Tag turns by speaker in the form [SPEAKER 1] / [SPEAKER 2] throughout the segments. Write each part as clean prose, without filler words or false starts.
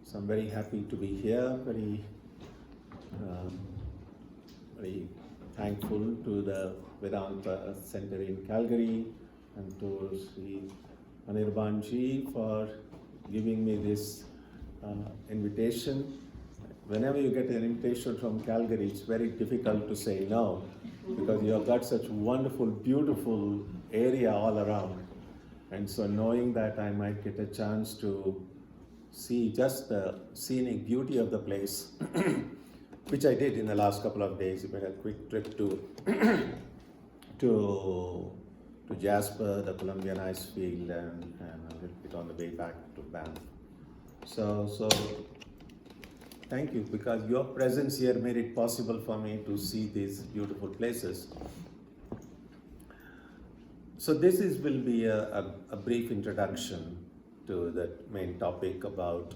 [SPEAKER 1] So I'm very happy to be here, um, very thankful to the Vedanta Center in Calgary and to Sri Anirban ji for giving me this invitation. Whenever you get an invitation from Calgary, it's very difficult to say no because you have got such wonderful, beautiful area all around. And so knowing that I might get a chance to see just the scenic beauty of the place, which I did in the last couple of days. We made a quick trip to to Jasper, the Columbian ice field, and a little bit on the way back to Banff. So thank you, because your presence here made it possible for me to see these beautiful places. So will be a brief introduction to the main topic about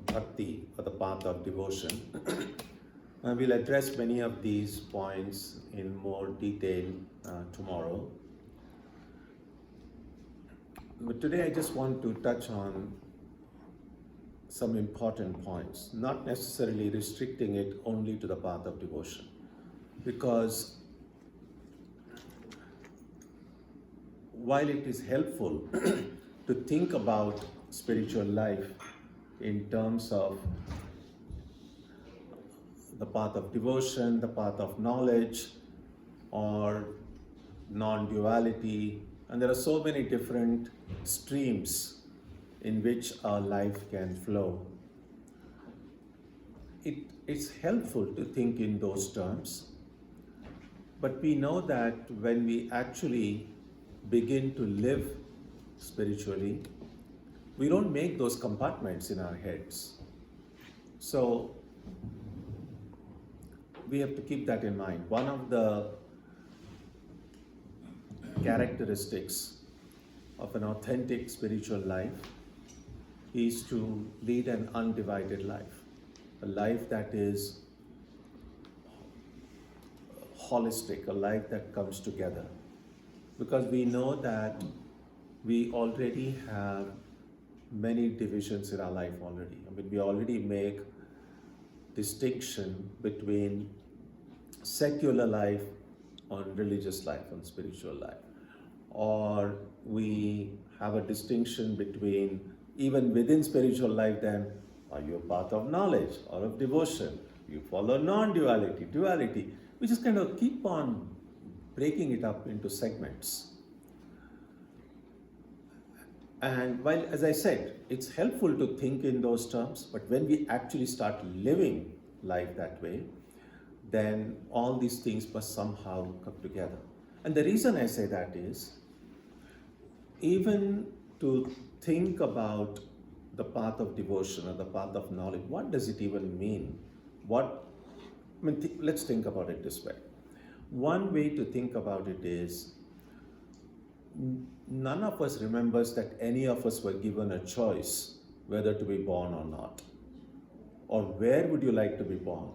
[SPEAKER 1] bhakti, or the path of devotion. I will address many of these points in more detail tomorrow. But today I just want to touch on some important points, not necessarily restricting it only to the path of devotion, because while it is helpful to think about spiritual life in terms of the path of devotion, the path of knowledge, or non-duality, and there are so many different streams in which our life can flow. It's helpful to think in those terms, but we know that when we actually begin to live spiritually, we don't make those compartments in our heads. So we have to keep that in mind. One of the characteristics of an authentic spiritual life is to lead an undivided life, a life that is holistic, a life that comes together. Because we know that we already have many divisions in our life already. I mean, we already make distinction between secular life and religious life and spiritual life. Or we have a distinction between, even within spiritual life, then, are you a path of knowledge or of devotion? You follow non-duality, duality. We just kind of keep on breaking it up into segments. And while, as I said, it's helpful to think in those terms, but when we actually start living life that way, then all these things must somehow come together. And the reason I say that is, even to think about the path of devotion or the path of knowledge, what does it even mean? Let's think about it this way. One way to think about it is, none of us remembers that any of us were given a choice whether to be born or not. Or where would you like to be born?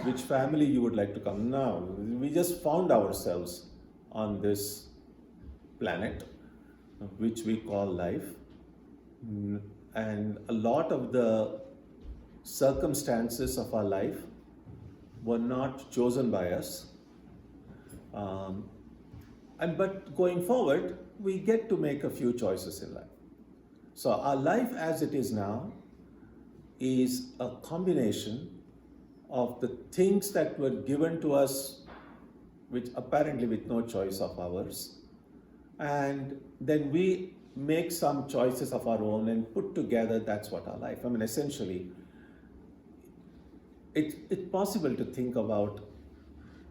[SPEAKER 1] Which family you would like to come? No, we just found ourselves on this planet, which we call life. And a lot of the circumstances of our life were not chosen by us. But going forward, we get to make a few choices in life. So our life as it is now is a combination of the things that were given to us, which apparently with no choice of ours, and then we make some choices of our own and put together, that's what our life. Essentially, it's possible to think about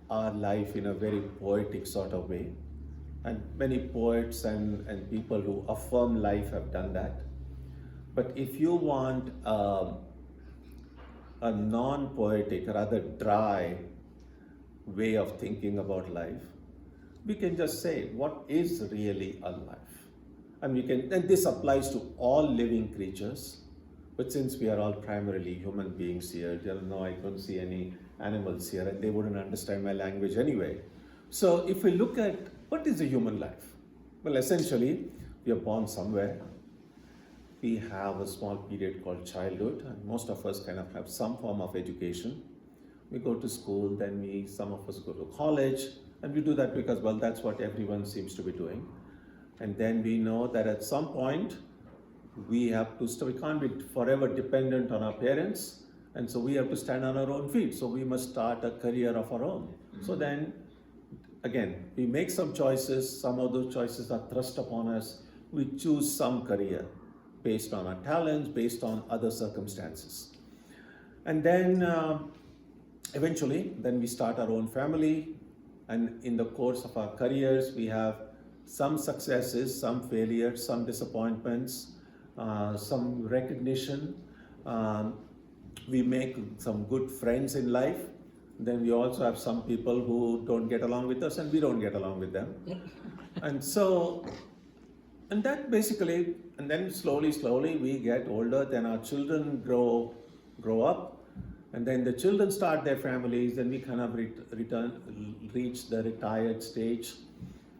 [SPEAKER 1] our life in a very poetic sort of way. And many poets and people who affirm life have done that. But if you want a non-poetic, rather dry way of thinking about life, we can just say, what is really a life? And this applies to all living creatures, but since we are all primarily human beings here, I couldn't see any animals here, and they wouldn't understand my language anyway. So if we look at what is a human life? Well, essentially, we are born somewhere. we have a small period called childhood, and most of us kind of have some form of education. We go to school, then some of us go to college, and we do that because, well, that's what everyone seems to be doing. And then we know that at some point, we have to, we can't be forever dependent on our parents, and so we have to stand on our own feet. So we must start a career of our own. So then, again, we make some choices, some of those choices are thrust upon us. We choose some career based on our talents, based on other circumstances. And then eventually, then we start our own family, and in the course of our careers, we have some successes, some failures, some disappointments, some recognition. We make some good friends in life. Then we also have some people who don't get along with us, and we don't get along with them. And so, and that basically, and then slowly we get older, then our children grow up, and then the children start their families, and we kind of reach the retired stage.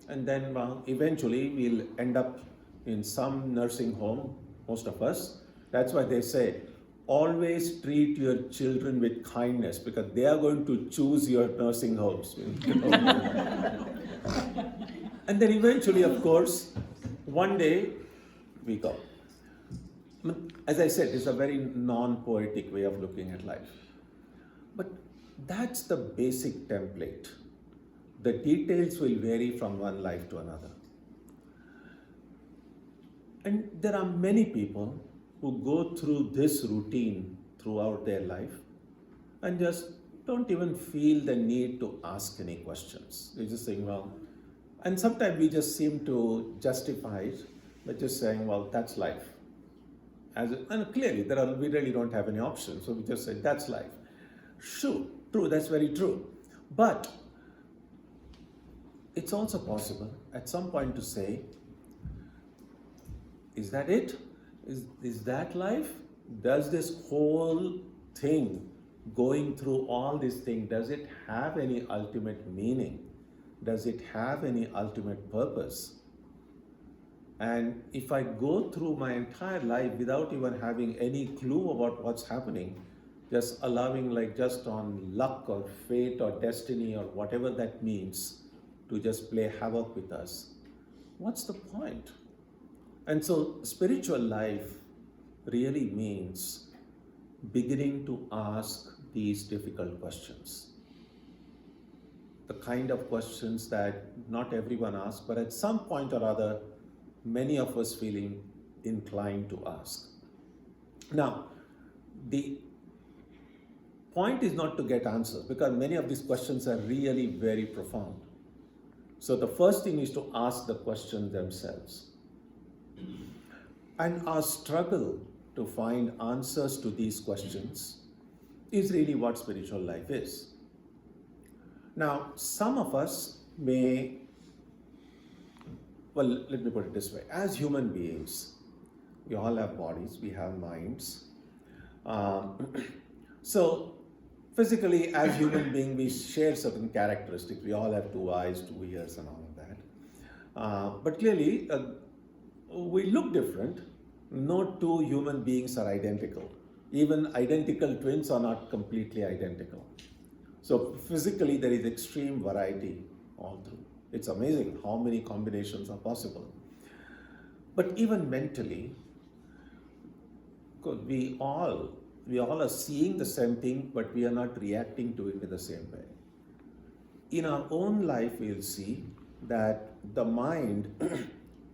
[SPEAKER 1] And then eventually we'll end up in some nursing home, most of us. That's why they say, always treat your children with kindness, because they are going to choose your nursing homes. And then eventually, of course, one day we go. As I said, it's a very non-poetic way of looking at life. But that's the basic template. The details will vary from one life to another. And there are many people who go through this routine throughout their life and just don't even feel the need to ask any questions. They're just saying, well, and sometimes we just seem to justify it by just saying, well, that's life. And clearly, we really don't have any options, so we just say, that's life. True, that's very true. But it's also possible at some point to say, is that it? Is that life? Does this whole thing, going through all this thing, does it have any ultimate meaning? Does it have any ultimate purpose? And if I go through my entire life without even having any clue about what's happening, just allowing, like, just on luck or fate or destiny or whatever that means, to just play havoc with us, what's the point? And so spiritual life really means beginning to ask these difficult questions. The kind of questions that not everyone asks, but at some point or other, many of us feeling inclined to ask. Now, the point is not to get answers, because many of these questions are really very profound. So the first thing is to ask the questions themselves. And our struggle to find answers to these questions is really what spiritual life is. Now, some of us may, well, let me put it this way. As human beings, we all have bodies, we have minds. So physically, as human beings, we share certain characteristics. We all have 2 eyes, 2 ears, and all of that. But clearly, we look different. No two human beings are identical. Even identical twins are not completely identical. So physically, there is extreme variety all through. It's amazing how many combinations are possible. But even mentally, we all are seeing the same thing, but we are not reacting to it in the same way. In our own life, we'll see that the mind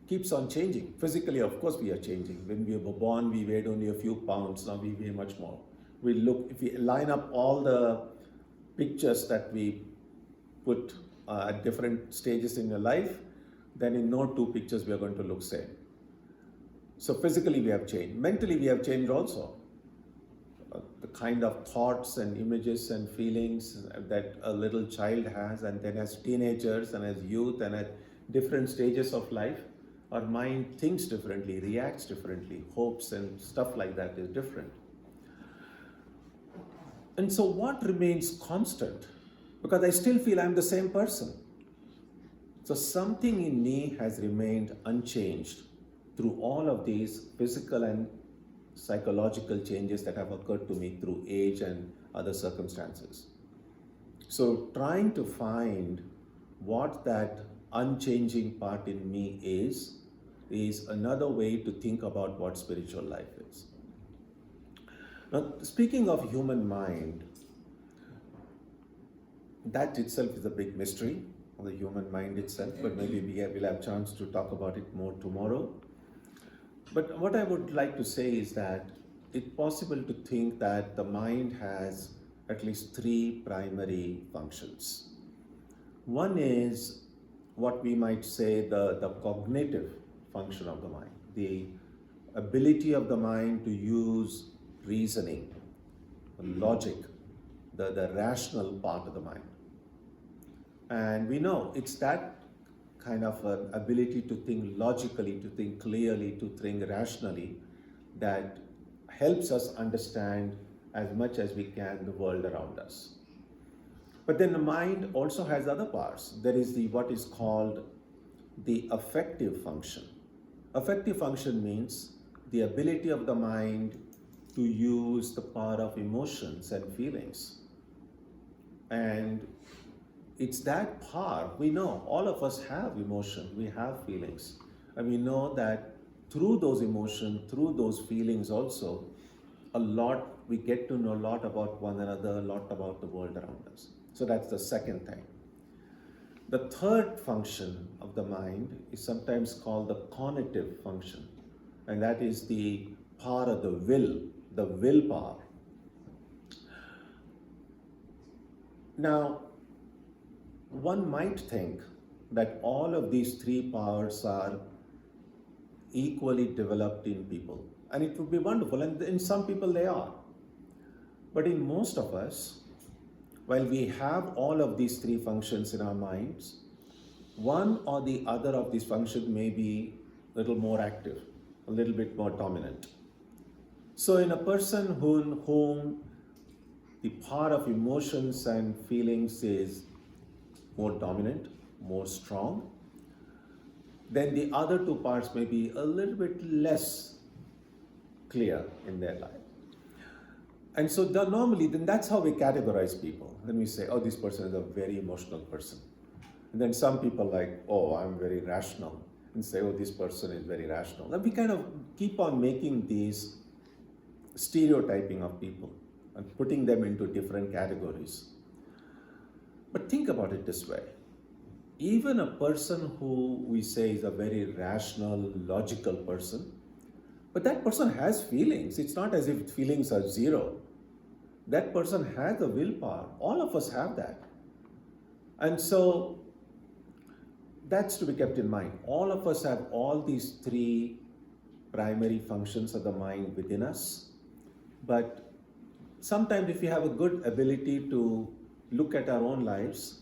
[SPEAKER 1] keeps on changing. Physically, of course, we are changing. When we were born, we weighed only a few pounds. Now we weigh much more. If we line up all the pictures that we put at different stages in your life, then in no 2 pictures we are going to look same. So physically we have changed. Mentally we have changed also. The kind of thoughts and images and feelings that a little child has, and then as teenagers and as youth and at different stages of life, our mind thinks differently, reacts differently, hopes and stuff like that is different. And so what remains constant? Because I still feel I'm the same person. So something in me has remained unchanged through all of these physical and psychological changes that have occurred to me through age and other circumstances. So, trying to find what that unchanging part in me is another way to think about what spiritual life is. Now, speaking of human mind, that itself is a big mystery, the human mind itself, but maybe we'll have a chance to talk about it more tomorrow. But what I would like to say is that it's possible to think that the mind has at least three primary functions. One is what we might say the cognitive function of the mind, the ability of the mind to use reasoning, logic, the rational part of the mind. And we know it's that kind of an ability to think logically, to think clearly, to think rationally that helps us understand as much as we can the world around us. But then the mind also has other parts. There is what is called the affective function. Affective function means the ability of the mind to use the power of emotions and feelings. And it's that power. We know all of us have emotion, we have feelings. And we know that through those emotions, through those feelings also, we get to know a lot about one another, a lot about the world around us. So that's the second thing. The third function of the mind is sometimes called the cognitive function. And that is the power of the willpower. Now, one might think that all of these three powers are equally developed in people. And it would be wonderful, and in some people they are. But in most of us, while we have all of these three functions in our minds, one or the other of these functions may be a little more active, a little bit more dominant. So in a person whom the power of emotions and feelings is more dominant, more strong, then the other two parts may be a little bit less clear in their life. And so normally, then that's how we categorize people. Then we say, oh, this person is a very emotional person. And then some people like, oh, I'm very rational. And say, oh, this person is very rational. And we kind of keep on making these stereotyping of people and putting them into different categories. But think about it this way. Even a person who we say is a very rational, logical person, but that person has feelings. It's not as if feelings are zero. That person has a willpower. All of us have that. And so that's to be kept in mind. All of us have all these three primary functions of the mind within us. But sometimes if we have a good ability to look at our own lives,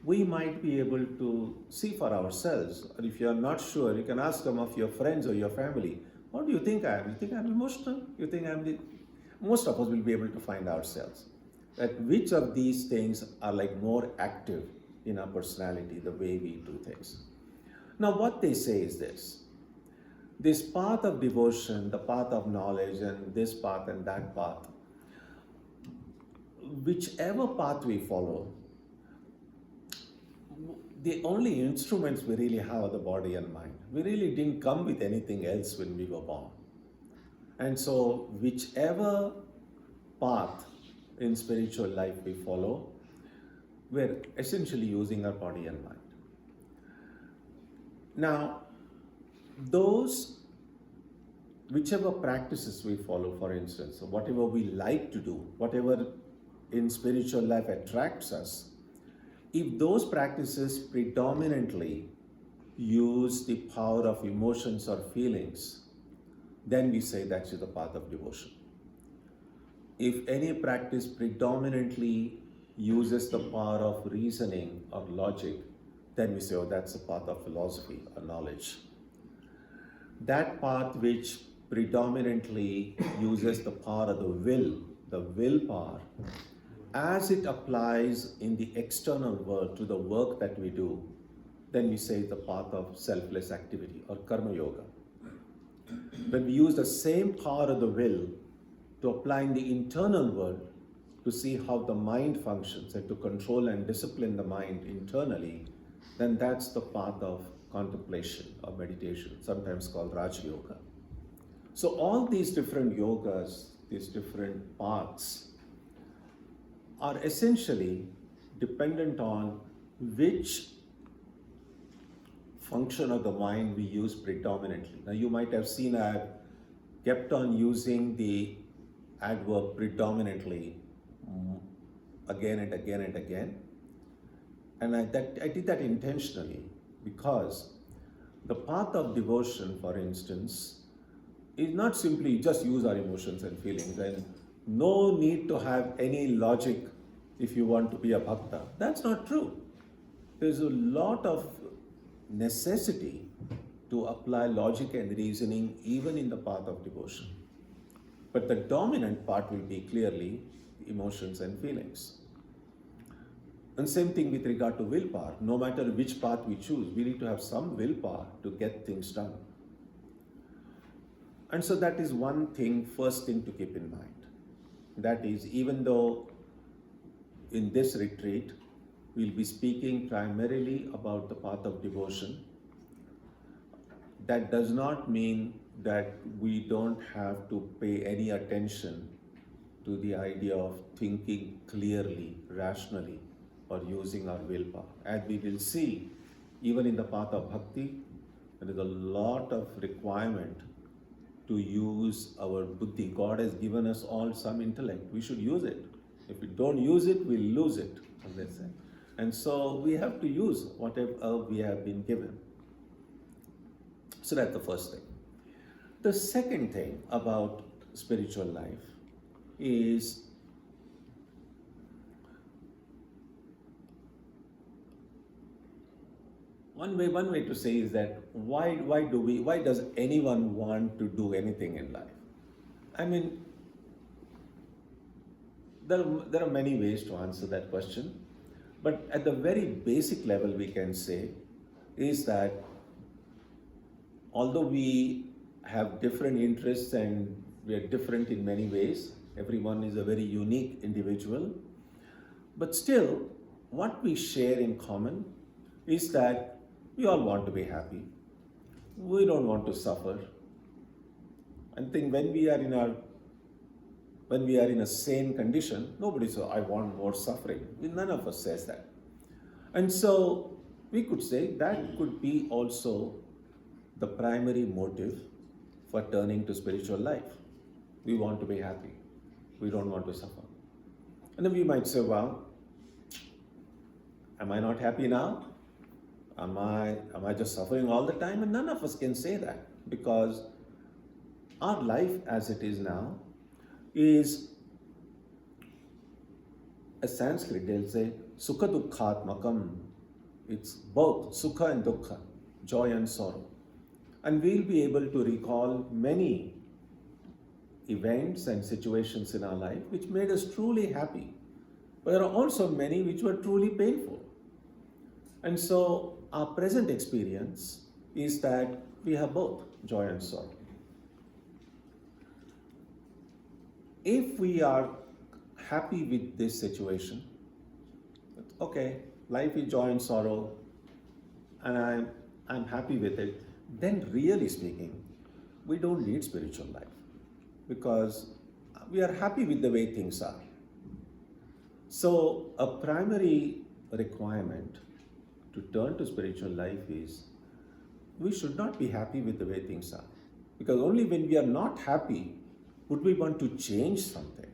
[SPEAKER 1] we might be able to see for ourselves. Or if you're not sure, you can ask some of your friends or your family, what do you think I am? You think I'm emotional? You think most of us will be able to find ourselves. That which of these things are like more active in our personality, the way we do things. Now what they say is this path of devotion, the path of knowledge, and this path and that path, whichever path we follow, the only instruments we really have are the body and mind. We really didn't come with anything else when we were born. And so whichever path in spiritual life we follow, we're essentially using our body and mind. Now, whichever practices we follow, for instance, or whatever we like to do, whatever in spiritual life attracts us, if those practices predominantly use the power of emotions or feelings, then we say that's the path of devotion. If any practice predominantly uses the power of reasoning or logic, then we say, oh, that's the path of philosophy or knowledge. That path which predominantly uses the power of the willpower, as it applies in the external world to the work that we do, then we say the path of selfless activity or karma yoga. when we use the same power of the will to apply in the internal world to see how the mind functions and to control and discipline the mind internally, then that's the path of contemplation or meditation, sometimes called Raj Yoga. So all these different yogas, these different paths, are essentially dependent on which function of the mind we use predominantly. Now you might have seen I've kept on using the adverb predominantly again and again and again. And I did that intentionally because the path of devotion, for instance, is not simply just use our emotions and feelings and no need to have any logic if you want to be a bhakta. That's not true. There's a lot of necessity to apply logic and reasoning even in the path of devotion. But the dominant part will be clearly emotions and feelings. And same thing with regard to willpower. No matter which path we choose, we need to have some willpower to get things done. And so that is one thing, first thing to keep in mind. That is, even though in this retreat, we'll be speaking primarily about the path of devotion, that does not mean that we don't have to pay any attention to the idea of thinking clearly, rationally, or using our willpower. As we will see, even in the path of bhakti, there is a lot of requirement to use our buddhi. God has given us all some intellect. We should use it. If we don't use it, we'll lose it, as they say. And so we have to use whatever we have been given. So that's the first thing. The second thing about spiritual life is one way to say is that why does anyone want to do anything in life? I mean, there are many ways to answer that question, but at the very basic level we can say is that although we have different interests and we are different in many ways, everyone is a very unique individual, but still what we share in common is that we all want to be happy. We don't want to suffer. I think when we are in a sane condition, nobody says, I want more suffering. None of us says that. And so we could say that could be also the primary motive for turning to spiritual life. We want to be happy. We don't want to suffer. And then we might say, well, am I not happy now? Am I just suffering all the time? And none of us can say that, because our life as it is now is, as Sanskrit, they'll say, Sukha Dukkhatmakam. It's both Sukha and Dukkha, joy and sorrow. And we'll be able to recall many events and situations in our life which made us truly happy. But there are also many which were truly painful. And so our present experience is that we have both joy and sorrow. If we are happy with this situation, okay, life is joy and sorrow, and I'm happy with it, then really speaking, we don't need spiritual life, because we are happy with the way things are. So a primary requirement to turn to spiritual life is we should not be happy with the way things are, because only when we are not happy would we want to change something.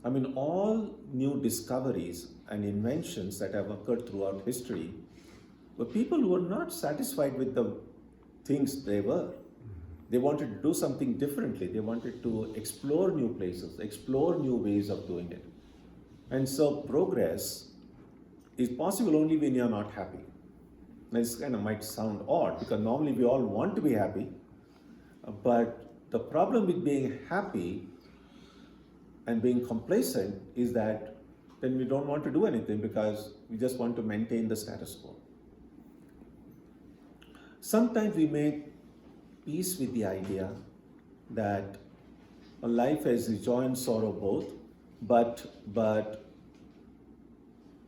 [SPEAKER 1] I mean, all new discoveries and inventions that have occurred throughout history were people who were not satisfied with the things they were. They wanted to do something differently. They wanted to explore new places, explore new ways of doing it. And so progress is possible only when you're not happy. This kind of might sound odd, because normally we all want to be happy, but the problem with being happy and being complacent is that then we don't want to do anything, because we just want to maintain the status quo. Sometimes we may peace with the idea that life has joy and sorrow both, but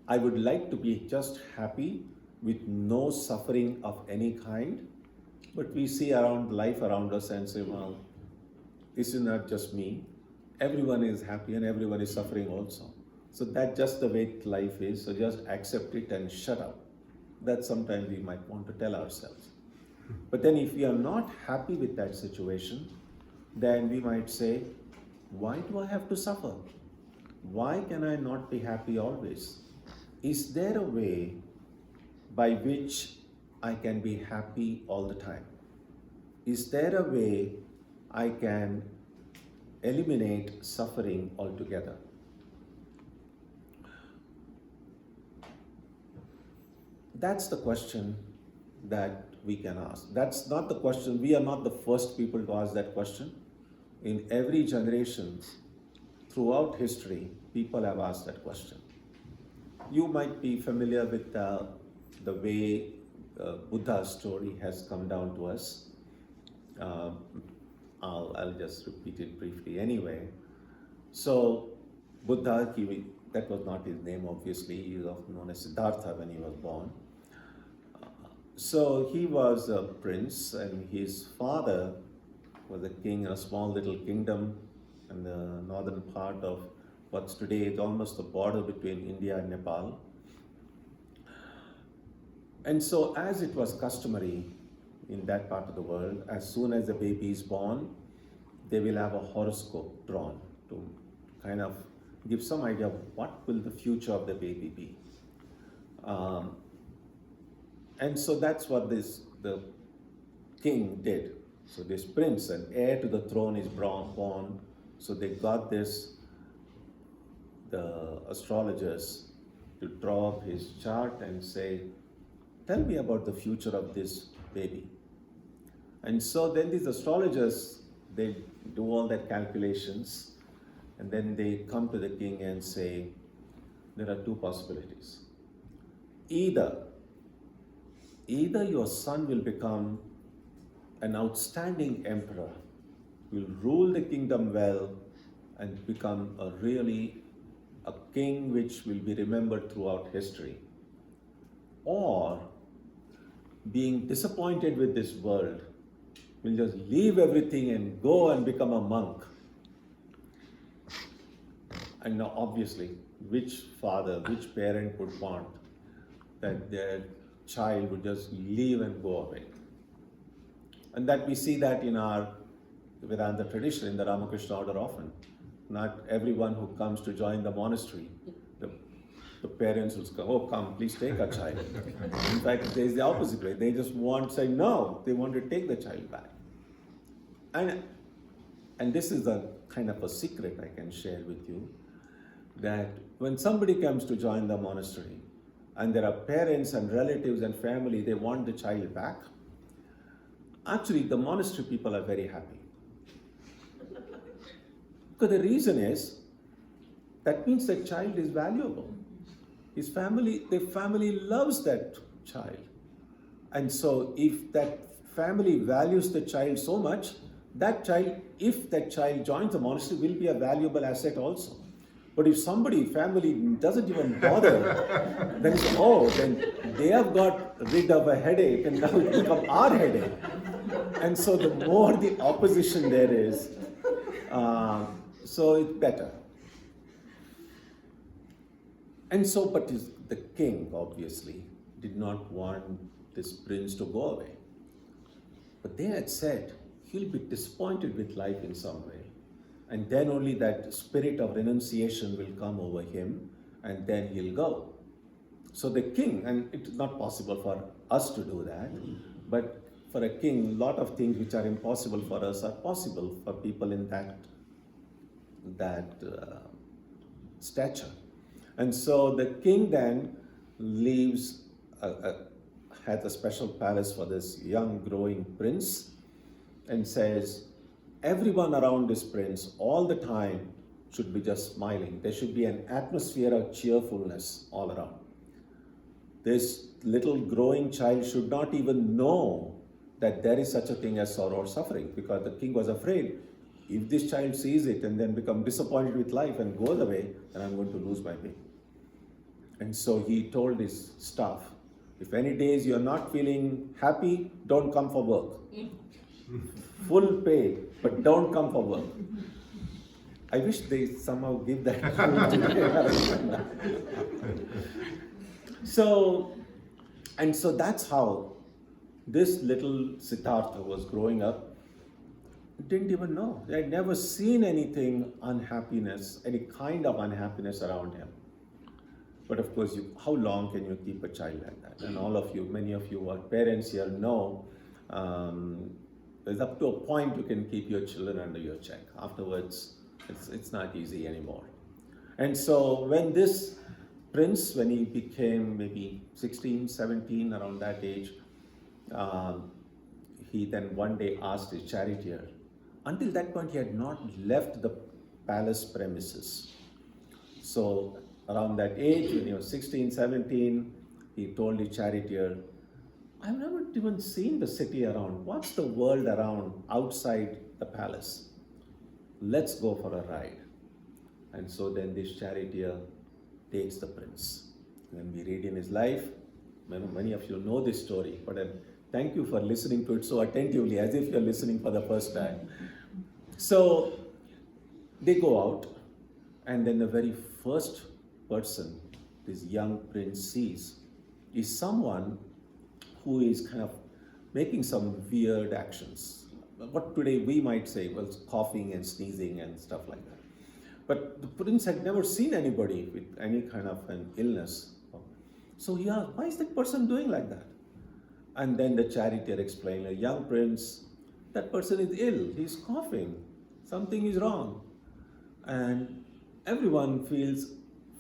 [SPEAKER 1] I would like to be just happy with no suffering of any kind. But we see around life around us and say, well, this is not just me. Everyone is happy and everyone is suffering also. So that's just the way life is. So just accept it and shut up. That sometimes we might want to tell ourselves. But then if we are not happy with that situation, then we might say, why do I have to suffer? Why can I not be happy always? Is there a way by which I can be happy all the time? Is there a way I can eliminate suffering altogether? That's the question that we can ask. That's not the question. We are not the first people to ask that question. In every generation, throughout history, people have asked that question. You might be familiar with the way Buddha's story has come down to us. I'll just repeat it briefly anyway. So Buddha, that was not his name obviously, he was often known as Siddhartha when he was born. So he was a prince and his father was a king in a small little kingdom in the northern part of what's today is almost the border between India and Nepal. And so as it was customary in that part of the world, as soon as the baby is born, they will have a horoscope drawn to kind of give some idea of what will the future of the baby be. And so that's what the king did. So this prince, an heir to the throne, is born. So they got the astrologers to draw up his chart and say, tell me about the future of this baby. And so then these astrologers, they do all their calculations and then they come to the king and say, there are two possibilities. Either your son will become an outstanding emperor, will rule the kingdom well and become a king which will be remembered throughout history, or being disappointed with this world, will just leave everything and go and become a monk. And now obviously, which father, which parent would want that their child would just leave and go away? And that we see that in our Vedanta tradition, in the Ramakrishna order often. Not everyone who comes to join the monastery, the parents will go, oh, come, please take our child. In fact, there's the opposite way. They just say no, they want to take the child back. And this is a kind of a secret I can share with you, that when somebody comes to join the monastery, and there are parents and relatives and family, they want the child back, actually the monastery people are very happy. Because the reason is, that means that child is valuable. The family loves that child. And so if that family values the child so much, that child, if that child joins the monastery, will be a valuable asset also. But if family doesn't even bother, then then they have got rid of a headache and now it becomes our headache. And so the more the opposition there is, so it's better. And so, but the king obviously did not want this prince to go away. But they had said, he'll be disappointed with life in some way. And then only that spirit of renunciation will come over him and then he'll go. So the king, and it's not possible for us to do that, but for a king, a lot of things which are impossible for us are possible for people in that stature. And so the king then leaves, has a special palace for this young growing prince and says, everyone around this prince all the time should be just smiling. There should be an atmosphere of cheerfulness all around. This little growing child should not even know that there is such a thing as sorrow or suffering, because the king was afraid, if this child sees it and then become disappointed with life and goes away, then I'm going to lose my way. And so he told his staff, if any days you're not feeling happy, don't come for work. Full pay, but don't come for work. I wish they somehow give that today. So that's how this little Siddhartha was growing up. Didn't even know. They had never seen anything unhappiness, any kind of unhappiness around him. But of course, how long can you keep a child like that? And all of you, many of you who are parents here know, there's up to a point you can keep your children under your check. Afterwards, it's not easy anymore. And so when this prince, when he became maybe 16, 17, around that age, he then one day asked his charioteer. Until that point, he had not left the palace premises. So around that age, when he was 16, 17, he told his charioteer, I've never even seen the city around. What's the world around outside the palace? Let's go for a ride. And so then this charioteer takes the prince. When we read in his life, many of you know this story, but thank you for listening to it so attentively, as if you're listening for the first time. So they go out, and then the very first person this young prince sees is someone who is kind of making some weird actions. What today we might say was coughing and sneezing and stuff like that. But the prince had never seen anybody with any kind of an illness. So he asked, why is that person doing like that? And then the charioteer explained, a young prince, that person is ill, he's coughing, something is wrong. And everyone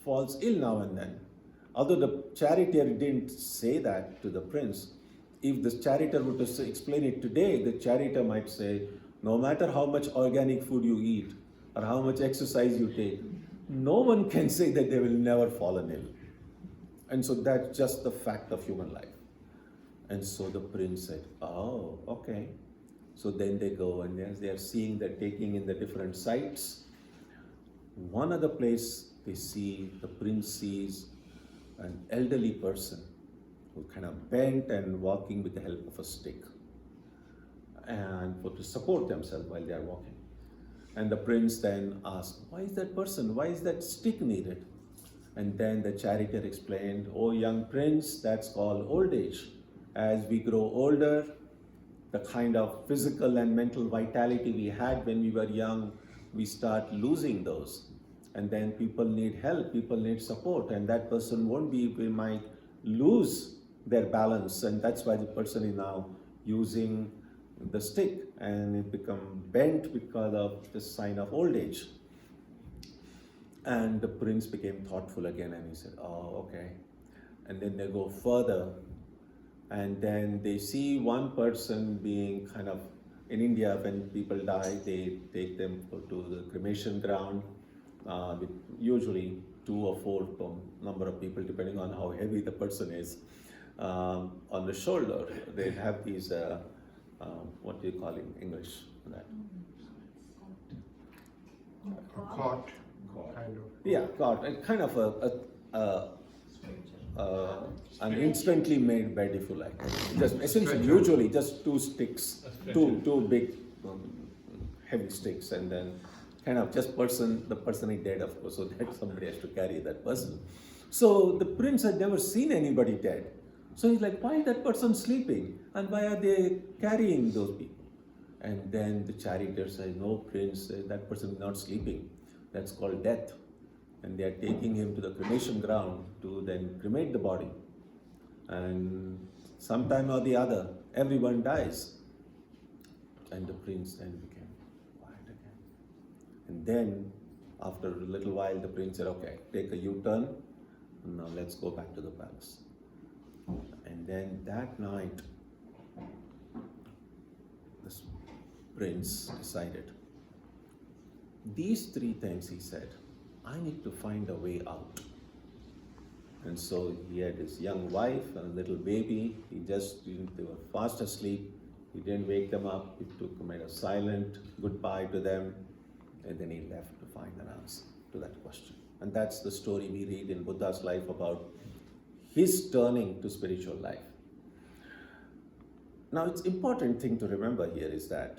[SPEAKER 1] falls ill now and then. Although the charioteer didn't say that to the prince, if the charioteer were to explain it today, the charioteer might say, no matter how much organic food you eat or how much exercise you take, no one can say that they will never fall ill. And so that's just the fact of human life. And so the prince said, oh, okay. So then they go, and as they are seeing, they're taking in the different sites. One other place the prince sees an elderly person who kind of bent and walking with the help of a stick and to support themselves while they are walking. And the prince then asked, why is that person, why is that stick needed? And then the charioteer explained, oh young prince, that's called old age. As we grow older, the kind of physical and mental vitality we had when we were young, we start losing those. And then people need help, people need support, and that person we might lose their balance, and that's why the person is now using the stick, and it become bent because of the sign of old age. And the prince became thoughtful again, and he said, oh, okay. And then they go further, and then they see one person being kind of, in India, when people die, they take them to the cremation ground, with usually 2 or 4 number of people, depending on how heavy the person is, on the shoulder. They have these, what do you call in English? That?
[SPEAKER 2] A cot, kind of.
[SPEAKER 1] Yeah, cot, and kind of an instantly made bed, if you like. Just essentially, usually just 2 sticks, two big heavy sticks, and then kind of just the person is dead, of course, so that somebody has to carry that person. So the prince had never seen anybody dead. So he's like, why is that person sleeping? And why are they carrying those people? And then the charioteer says, no, prince, that person is not sleeping. That's called death. And they are taking him to the cremation ground to then cremate the body. And sometime or the other, everyone dies. And the prince then became quiet again. And then, after a little while, the prince said, okay, take a U-turn, and now let's go back to the palace. And then that night, this prince decided, these 3 things, he said, I need to find a way out. And so he had his young wife and a little baby. They were fast asleep. He didn't wake them up. He made a silent goodbye to them, and then he left to find an answer to that question. And that's the story we read in Buddha's life about his turning to spiritual life. Now, it's important thing to remember here is that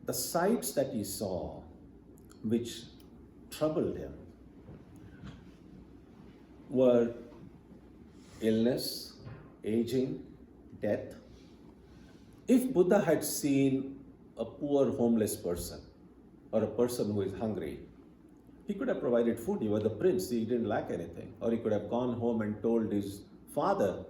[SPEAKER 1] the sights that he saw, which troubled him, were illness, aging, death. If Buddha had seen a poor homeless person or a person who is hungry, he could have provided food. He was the prince, he didn't lack anything. Or he could have gone home and told his father,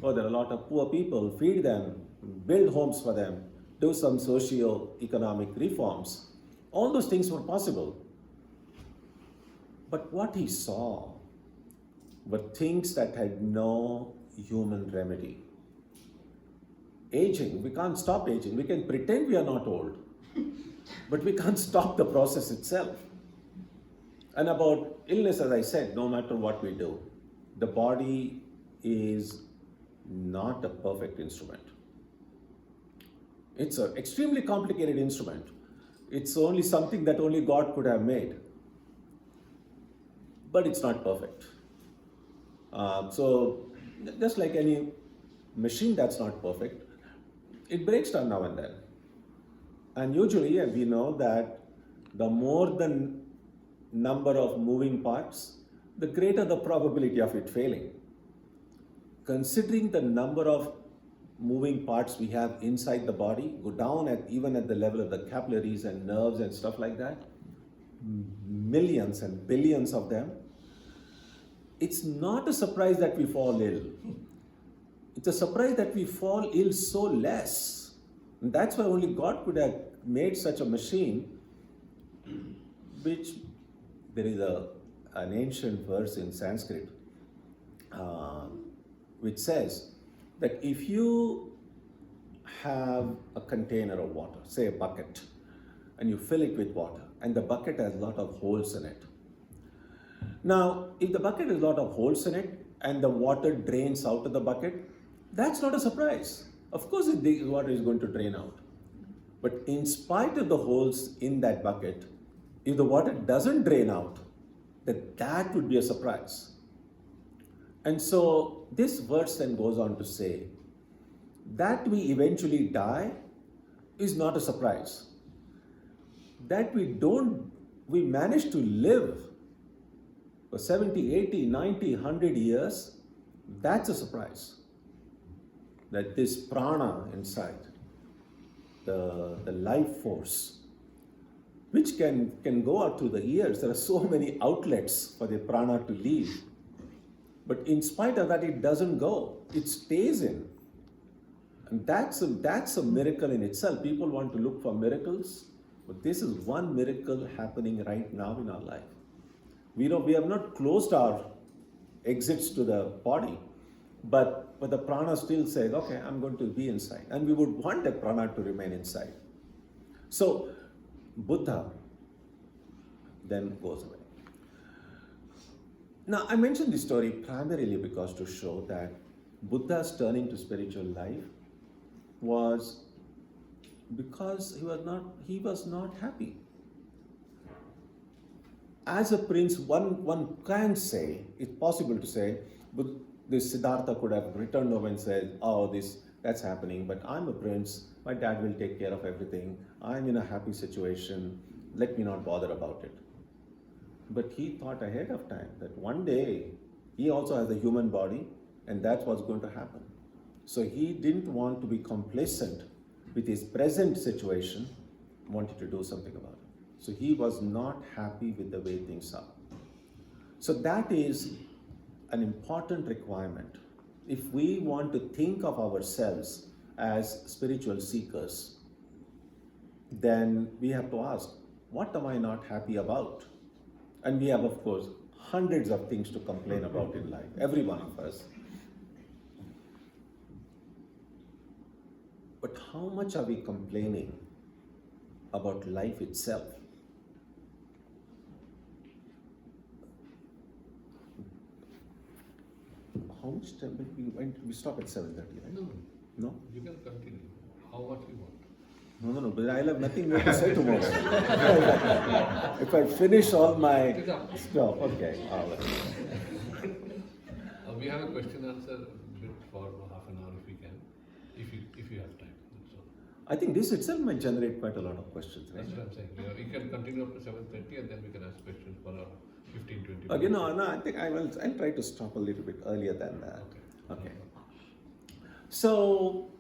[SPEAKER 1] oh, there are a lot of poor people, feed them, build homes for them, do some socio-economic reforms. All those things were possible. But what he saw were things that had no human remedy. Aging, we can't stop aging. We can pretend we are not old, but we can't stop the process itself. And about illness, as I said, no matter what we do, the body is not a perfect instrument. It's an extremely complicated instrument. It's only something that only God could have made. But it's not perfect. So just like any machine that's not perfect, it breaks down now and then. And usually we know that the more the number of moving parts, the greater the probability of it failing. Considering the number of moving parts we have inside the body, go down even at the level of the capillaries and nerves and stuff like that, millions and billions of them, it's not a surprise that we fall ill. It's a surprise that we fall ill so less. And that's why only God could have made such a machine, which there is an ancient verse in Sanskrit which says that if you have a container of water, say a bucket, and you fill it with water, and the bucket has a lot of holes in it. Now, if the bucket has a lot of holes in it, and the water drains out of the bucket, that's not a surprise. Of course, the water is going to drain out. But in spite of the holes in that bucket, if the water doesn't drain out, that would be a surprise. And so this verse then goes on to say that we eventually die is not a surprise. That we manage to live for 70, 80, 90, 100 years, that's a surprise. That this prana inside, the life force, which can go out through the ears. There are so many outlets for the prana to leave. But in spite of that, it doesn't go. It stays in. And that's a miracle in itself. People want to look for miracles, but this is one miracle happening right now in our life. We have not closed our exits to the body, but the prana still says, okay, I'm going to be inside. And we would want the prana to remain inside. So Buddha then goes away. Now, I mentioned this story primarily because to show that Buddha's turning to spiritual life was because he was not happy. As a prince, one can say, it's possible to say, but this Siddhartha could have returned home and said, oh, that's happening, but I'm a prince, my dad will take care of everything, I'm in a happy situation, let me not bother about it. But he thought ahead of time that one day he also has a human body and that's what's going to happen. So he didn't want to be complacent with his present situation, wanted to do something about it. So he was not happy with the way things are. So that is an important requirement. If we want to think of ourselves as spiritual seekers, then we have to ask, what am I not happy about? And we have, of course, hundreds of things to complain about in life, every one of us. But how much are we complaining about life itself? How much time we stopped at 7:30, right?
[SPEAKER 3] No,
[SPEAKER 1] No?
[SPEAKER 3] You can continue. How much you want?
[SPEAKER 1] No, but I'll have nothing more to say tomorrow. If I finish all my stuff, okay, all right.
[SPEAKER 3] We have a question answer bit for half an hour if we can, if you have time. That's all.
[SPEAKER 1] I think this itself might generate quite a lot of questions, right?
[SPEAKER 3] That's what I'm saying. We can continue up to 7:30 and then we can ask questions for 15-20
[SPEAKER 1] Okay,
[SPEAKER 3] minutes.
[SPEAKER 1] no, I think I'll try to stop a little bit earlier than that.
[SPEAKER 3] Okay.
[SPEAKER 1] Okay. So,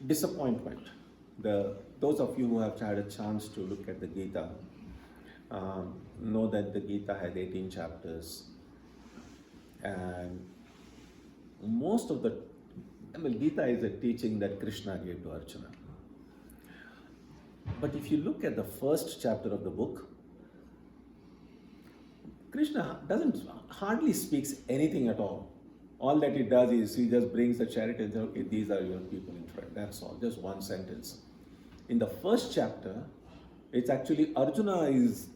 [SPEAKER 1] disappointment. Those of you who have had a chance to look at the Gita know that the Gita has 18 chapters, and most of the Gita is a teaching that Krishna gave to Arjuna. But if you look at the first chapter of the book, Krishna hardly speaks anything at all. All that he does is he just brings the chariot and says, okay, these are your people in front. That's all, just one sentence. In the first chapter, it's actually Arjuna is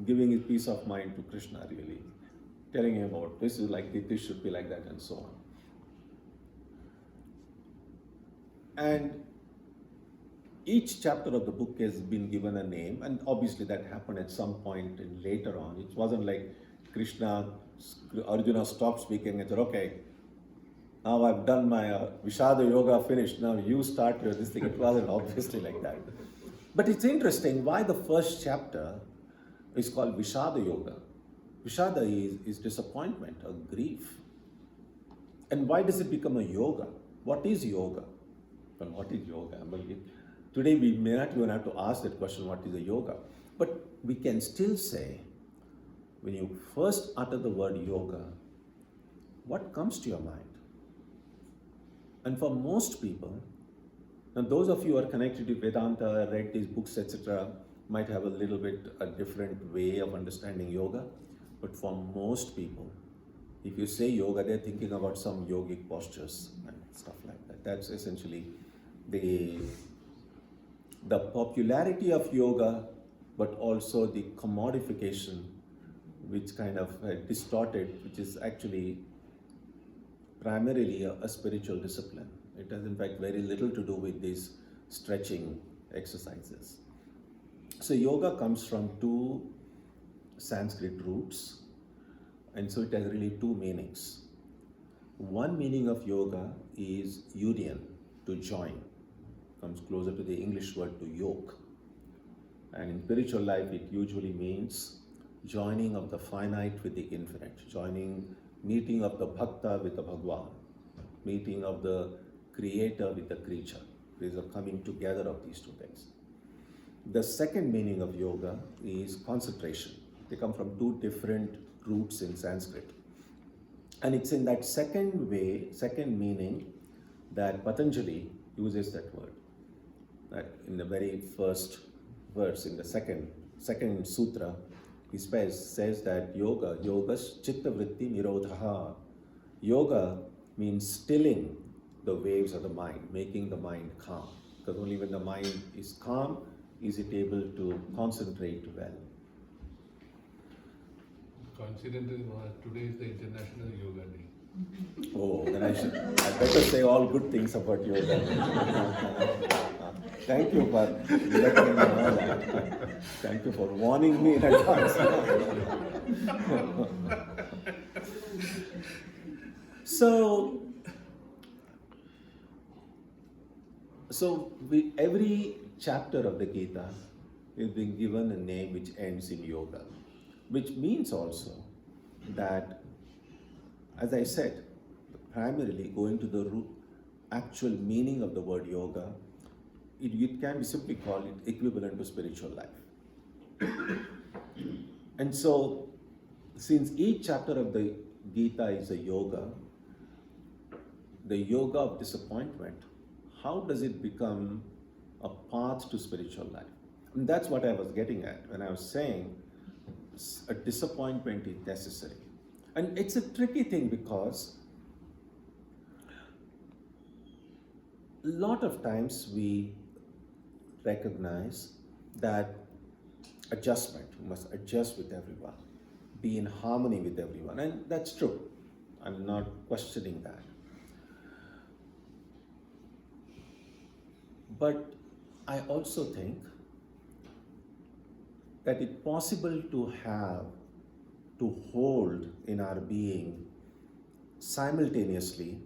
[SPEAKER 1] giving his peace of mind to Krishna, really. Telling him about this is like this should be like that and so on. And each chapter of the book has been given a name, and obviously that happened at some point in later on. It wasn't like Arjuna stopped speaking and said, okay, now I've done my Vishada Yoga finished, now you start your this thing. It wasn't obviously like that. But it's interesting why the first chapter is called Vishada Yoga. Vishada is disappointment or grief. And why does it become a yoga? What is yoga? Well, what is yoga? Well, today we may not even have to ask that question, what is a yoga? But we can still say, when you first utter the word yoga, what comes to your mind? And for most people, now those of you who are connected to Vedanta, read these books, etc., might have a little bit a different way of understanding yoga. But for most people, if you say yoga, they're thinking about some yogic postures and stuff like that. That's essentially the popularity of yoga, but also the commodification, which kind of distorted, which is actually primarily a spiritual discipline. It has in fact very little to do with these stretching exercises. So yoga comes from two Sanskrit roots, and so it has really two meanings. One meaning of yoga is union, to join. Comes closer to the English word to yoke. And in spiritual life, it usually means joining of the finite with the infinite, meeting of the bhakta with the Bhagwan, meeting of the creator with the creature. There is a coming together of these two things. The second meaning of yoga is concentration. They come from two different roots in Sanskrit. And it's in that second meaning that Patanjali uses that word. That in the very first verse, in the second sutra, he says that yogas chitta vritti nirodha. Yoga means stilling the waves of the mind, making the mind calm. Because only when the mind is calm is it able to concentrate well.
[SPEAKER 3] Coincidentally, today is the International Yoga Day.
[SPEAKER 1] Oh, then I better say all good things about yoga. Thank you for letting me know that. Thank you for warning me in advance. So every chapter of the Gita is being given a name which ends in yoga, which means also that, as I said, primarily going to the actual meaning of the word yoga, it can be simply called equivalent to spiritual life. And so, since each chapter of the Gita is a yoga, the yoga of disappointment, how does it become a path to spiritual life? And that's what I was getting at when I was saying a disappointment is necessary. And it's a tricky thing because a lot of times we recognize that adjustment, you must adjust with everyone, be in harmony with everyone, and that's true. I'm not questioning that. But I also think that it's possible to hold in our being simultaneously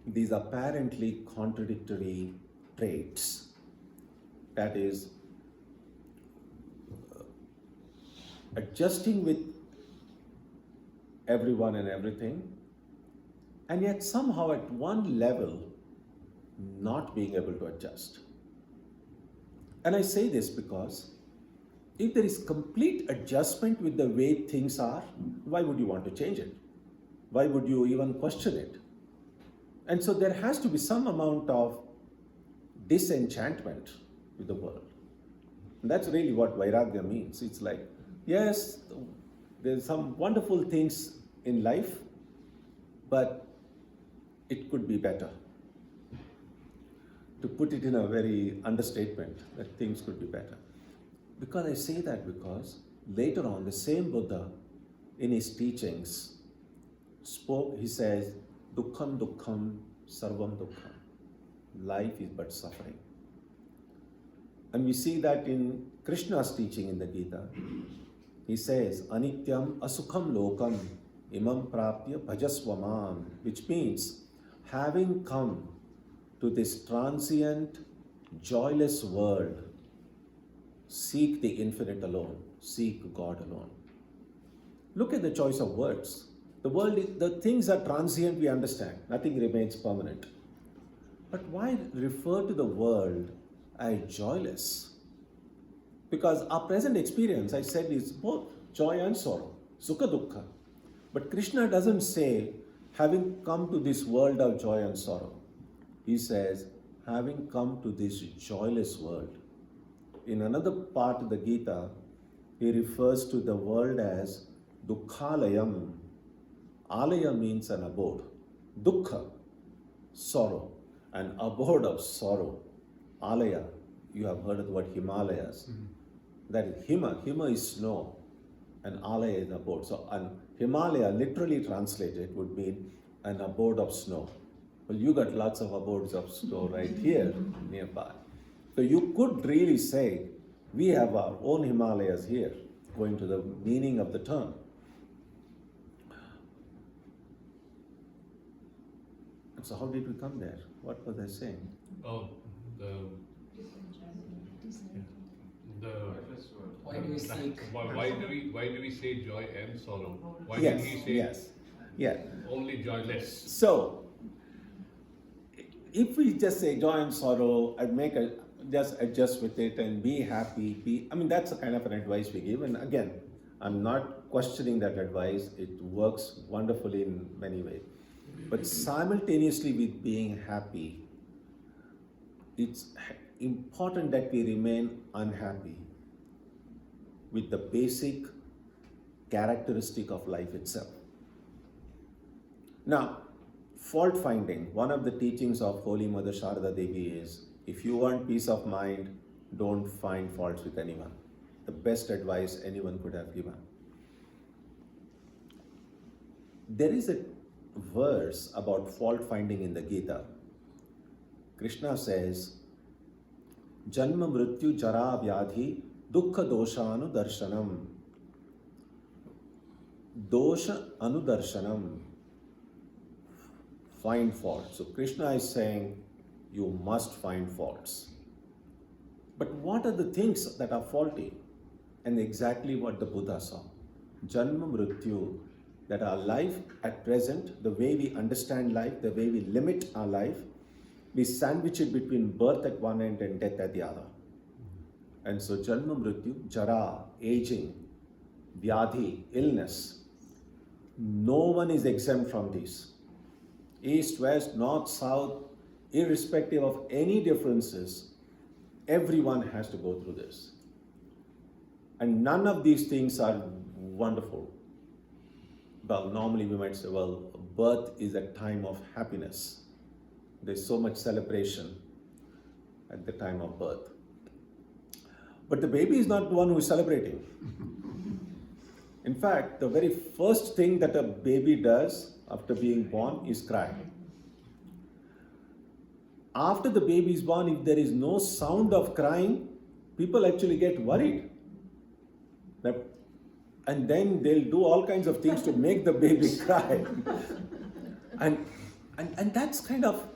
[SPEAKER 1] these apparently contradictory traits. That is, adjusting with everyone and everything, and yet somehow at one level not being able to adjust. And I say this because if there is complete adjustment with the way things are, why would you want to change it? Why would you even question it? And so there has to be some amount of disenchantment with the world. And that's really what Vairagya means. It's like, yes, there's some wonderful things in life, but it could be better. To put it in a very understatement, that things could be better. Because I say that because later on, the same Buddha in his teachings spoke, he says, Dukkham Dukkham Sarvam Dukkham. Life is but suffering. And we see that in Krishna's teaching in the Gita. He says, Anityam Asukham Lokam Imam Prapya Bhajaswamam, which means having come to this transient, joyless world, seek the infinite alone, seek God alone. Look at the choice of words. The things are transient, we understand. Nothing remains permanent. But why refer to the world as joyless? Because our present experience, I said, is both joy and sorrow, sukha dukkha. But Krishna doesn't say, having come to this world of joy and sorrow. He says, having come to this joyless world. In another part of the Gita, he refers to the world as dukkhalayam. Alaya means an abode. Dukkha, sorrow. An abode of sorrow. Alaya, you have heard of the word Himalayas. Mm-hmm. That is Hima is snow, and Alaya is abode. So an Himalaya, literally translated, would mean an abode of snow. Well, you got lots of abodes of snow right here nearby. So you could really say, we have our own Himalayas here, going to the meaning of the term. And so how did we come there? What was I saying?
[SPEAKER 3] Oh,
[SPEAKER 4] why do we seek?
[SPEAKER 3] Why do we say joy and sorrow? Why
[SPEAKER 1] Yes,
[SPEAKER 3] did he say only joyless?
[SPEAKER 1] So, if we just say joy and sorrow and just adjust with it and be happy, that's the kind of an advice we give. And again, I'm not questioning that advice. It works wonderfully in many ways. But simultaneously with being happy, it's important that we remain unhappy with the basic characteristic of life itself. Now, fault finding, one of the teachings of Holy Mother Sharda Devi is, if you want peace of mind, don't find faults with anyone. The best advice anyone could have given. There is a verse about fault finding in the Gita. Krishna says, Janma Mrityu Jara Vyadhi Dukkha Dosha Anudarshanam. Dosha Anudarshanam. Find fault. So Krishna is saying, you must find faults. But what are the things that are faulty? And exactly what the Buddha saw. Janma Mrityu, that our life at present, the way we understand life, the way we limit our life, we sandwich it between birth at one end and death at the other. And so Janma Mrityu, Jara, aging, Vyadhi, illness, no one is exempt from these. East, west, north, south, irrespective of any differences, everyone has to go through this. And none of these things are wonderful. Well, normally we might say, well, birth is a time of happiness. There's so much celebration at the time of birth. But the baby is not the one who is celebrating. In fact, the very first thing that a baby does after being born is cry. after the baby is born, if there is no sound of crying, people actually get worried. That- And then they'll do all kinds of things to make the baby cry. And that's kind of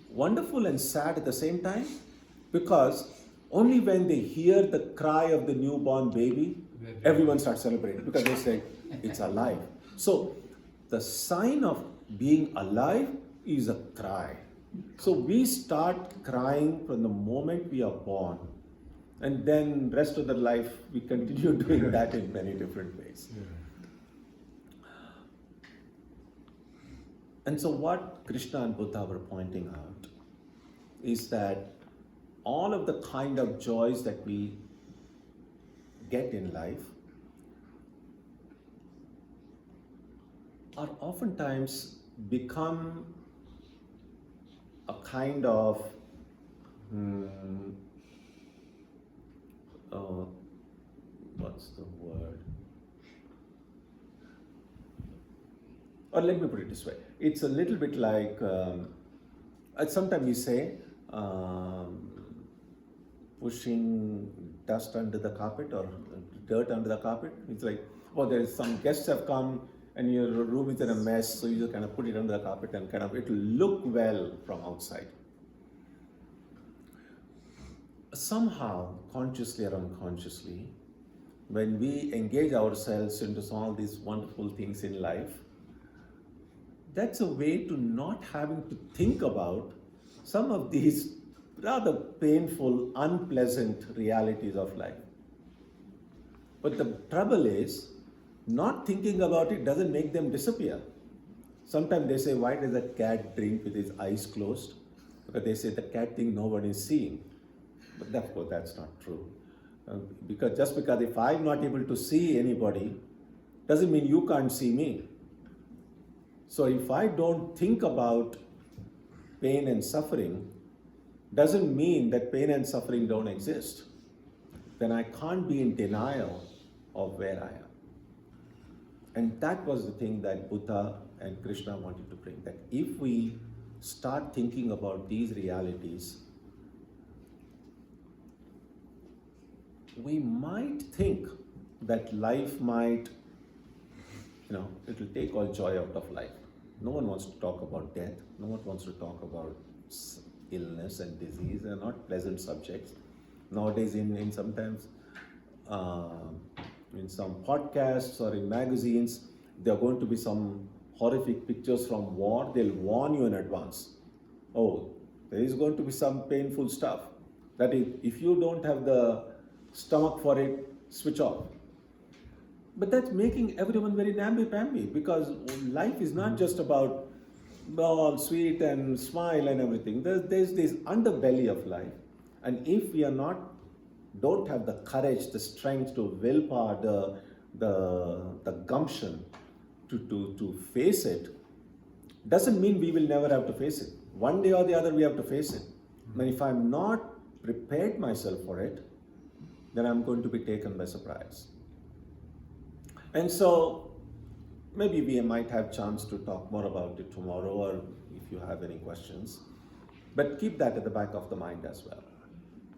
[SPEAKER 1] wonderful and sad at the same time, because only when they hear the cry of the newborn baby, everyone starts celebrating, because they say it's alive. So the sign of being alive is a cry. So we start crying from the moment we are born, and then rest of the life we continue doing that in many different ways. And so what Krishna and Buddha were pointing out is that all of the kind of joys that we get in life are oftentimes become a kind of what's the word? Or let me put it this way. It's a little bit like, sometimes we say, pushing dust under the carpet or dirt under the carpet. It's like, oh, there is some guests have come and your room is in a mess, so you just kind of put it under the carpet and kind of, it will look well from outside. Somehow, consciously or unconsciously, when we engage ourselves into all these wonderful things in life, that's a way to not having to think about some of these rather painful, unpleasant realities of life. But the trouble is, not thinking about it doesn't make them disappear. Sometimes they say, why does a cat drink with his eyes closed? Because they say the cat thinks no one is seeing. But of course, that's not true. Because just because if I'm not able to see anybody, doesn't mean you can't see me. So if I don't think about pain and suffering, doesn't mean that pain and suffering don't exist. Then I can't be in denial of where I am. And that was the thing that Buddha and Krishna wanted to bring, that if we start thinking about these realities, we might think that life might, it will take all joy out of life. No one wants to talk about death. No one wants to talk about illness and disease. They're not pleasant subjects. Nowadays, in sometimes, in some podcasts or in magazines, there are going to be some horrific pictures from war. They'll warn you in advance. Oh, there is going to be some painful stuff. That if you don't have the stomach for it, switch off. But that's making everyone very namby-pamby, because life is not just about all sweet and smile and everything. There's this underbelly of life. And if we don't have the courage, the strength to willpower, the gumption to face it, doesn't mean we will never have to face it. One day or the other we have to face it. And if I'm not prepared myself for it, then I'm going to be taken by surprise. And so maybe we might have chance to talk more about it tomorrow, or if you have any questions. But keep that at the back of the mind as well,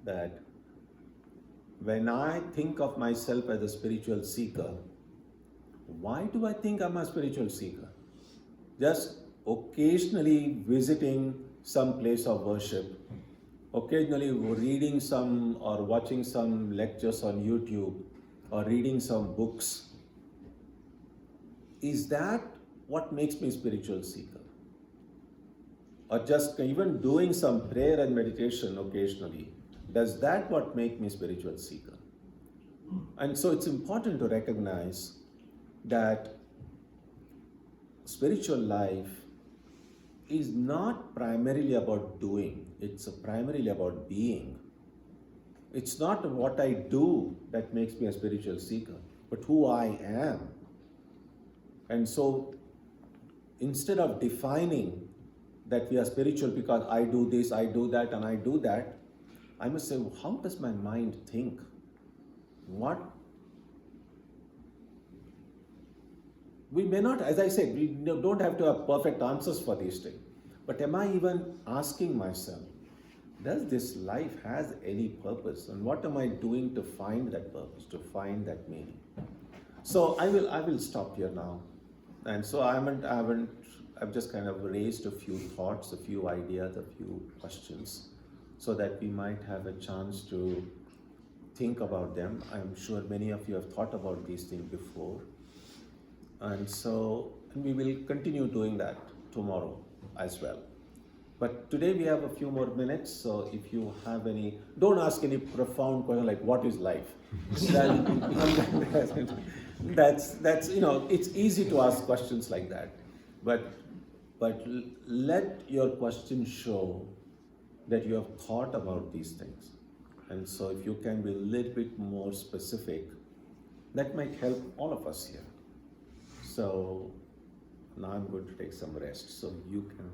[SPEAKER 1] that when I think of myself as a spiritual seeker, why do I think I'm a spiritual seeker? Just occasionally visiting some place of worship, occasionally reading some or watching some lectures on YouTube, or reading some books. Is that what makes me a spiritual seeker? Or just even doing some prayer and meditation occasionally, does that what make me a spiritual seeker? And so it's important to recognize that spiritual life is not primarily about doing, it's primarily about being. It's not what I do that makes me a spiritual seeker, but who I am. And so instead of defining that we are spiritual because I do this, I do that, and I do that, I must say, how does my mind think? We may not, as I said, we don't have to have perfect answers for these things. but am I even asking myself, does this life has any purpose, and what am I doing to find that purpose, to find that meaning? So I will stop here now, and so I've just kind of raised a few thoughts, a few ideas, a few questions, so that we might have a chance to think about them. I'm sure many of you have thought about these things before, and we will continue doing that tomorrow as well. But today we have a few more minutes, so if you have any, don't ask any profound question like what is life. That's it's easy to ask questions like that, but let your question show that you have thought about these things, and so if you can be a little bit more specific, that might help all of us here. So now I'm going to take some rest, so you can